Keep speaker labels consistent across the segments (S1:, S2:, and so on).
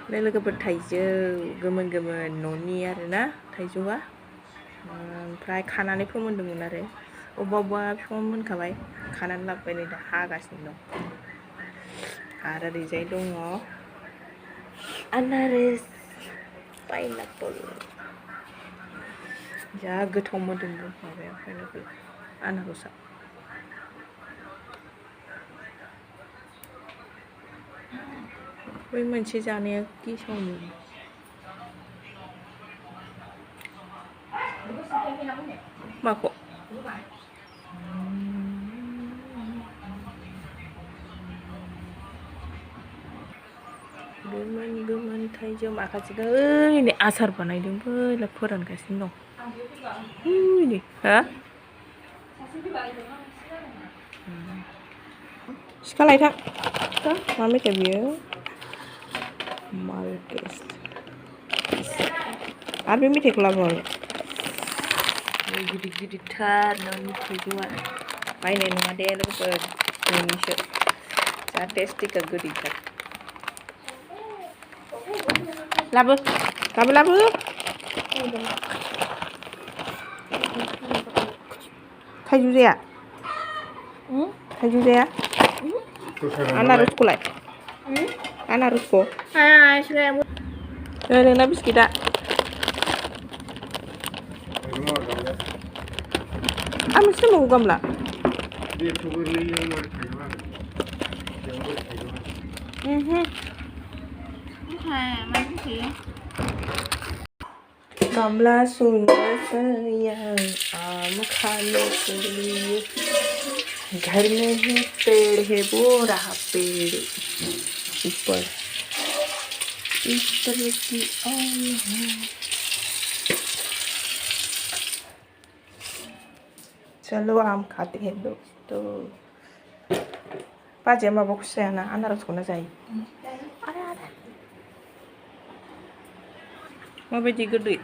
S1: लोगोफोर थाइजौ गोमोन गोमोन न'नि आरोना थाइजौआ ओमफ्राय खानानै फोमोनदोंमोन आरो अबेबा अबेबा बिफाङाव मोनखाबाय खानानै लाबोबाय नै दा हागासिनो दं आरो ओरैजाय दङ आनारस पाइनापोल जा गोथाव मोदोमो माबाया पाइनापोल आनारसआ बै मोनसे जानाया गेसावमोन माखौ गोमोन गोमोन थाइजौ माखासेखौ ओइ आसार बानायदोंबो फोरानगासिनो दं नै हा सिखा लायथां मा मेथाइ बियो मालटेस आरो बे मेथाइखौ लाबोबाय गिदिर गिदिरथार न'नि थाइजौआ बायनाय नङा दे लोगोफोर न'निसो जा टेस्टिखा गोदैथार लाबो लाबो लाबो थाइजौ जाया थाइजौ जाया आनारसखौलाय आनारसखौ नोंना बिस्किटआ आं मोनसे दंबावो गामला गामला सुनसै आम खाने के लिए घर में ही पेड़ है वो रहा पेड़ ऊपर इस तरह की आई है चलो आम खाते हैं दोस्तों बाजैया माबाखौसो जायाना आनारसखौनो जायो माबायदि गोदै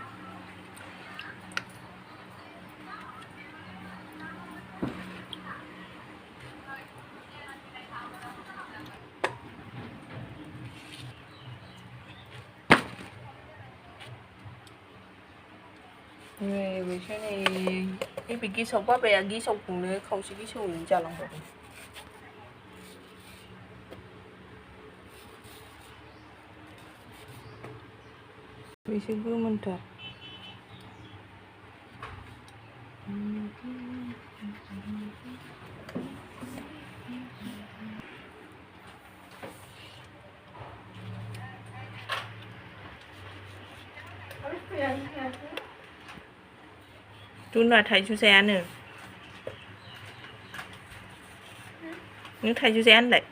S1: बे गेसाव बाबाया गेसावखौनो खावसे गेसावैनो जालांबावदों बेसे गोमोनथार दुना थाइजौ जायानो नों थाइजौ जाया होनलाय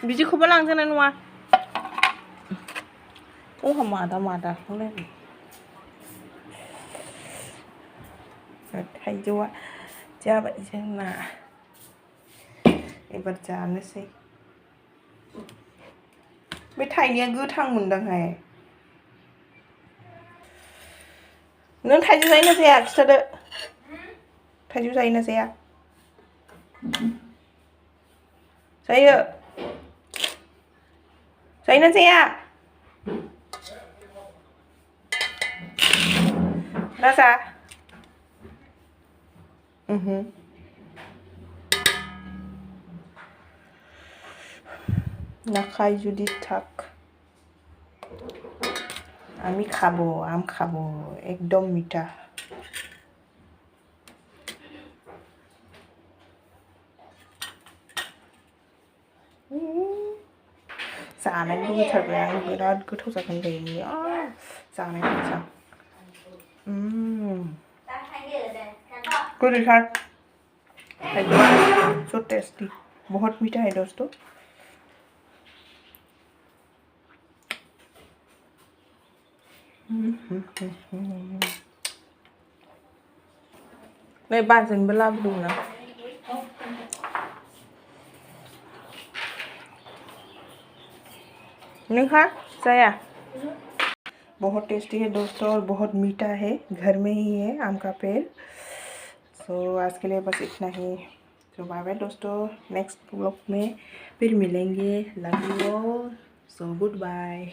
S1: बिदिखौबो लांजानाय नङा अहा मादा मादाखौलाय थाइजौआ जाबाय जोंना एबार जानोसै बे थाइनाया गोथां मोनदांहाय नों थाइजौ जायोना जाया खिथादो थाइजौ जायोना जाया जायो जायोना जाया राजा নাখাই যদি থাক আমি খাবো আম খাবো একদম মিঠা जानाय लुबैथारबाय आं बिराद गोथाव जागोन बेयो जानाय मोजां गोदैथार थाइजौआ सो टेस्टी बहुत मीठा है दोस्तों नै बाजैनोबो लाबोदोंमोन आं नोंहा जाया बहुत टेस्टी है दोस्तों और बहुत मीठा है। घर में ही है आम का पेड़। सो आज के लिए बस इतना ही। तो बाय बाय दोस्तों, नेक्स्ट ब्लॉग में फिर मिलेंगे। Love you all. So good bye.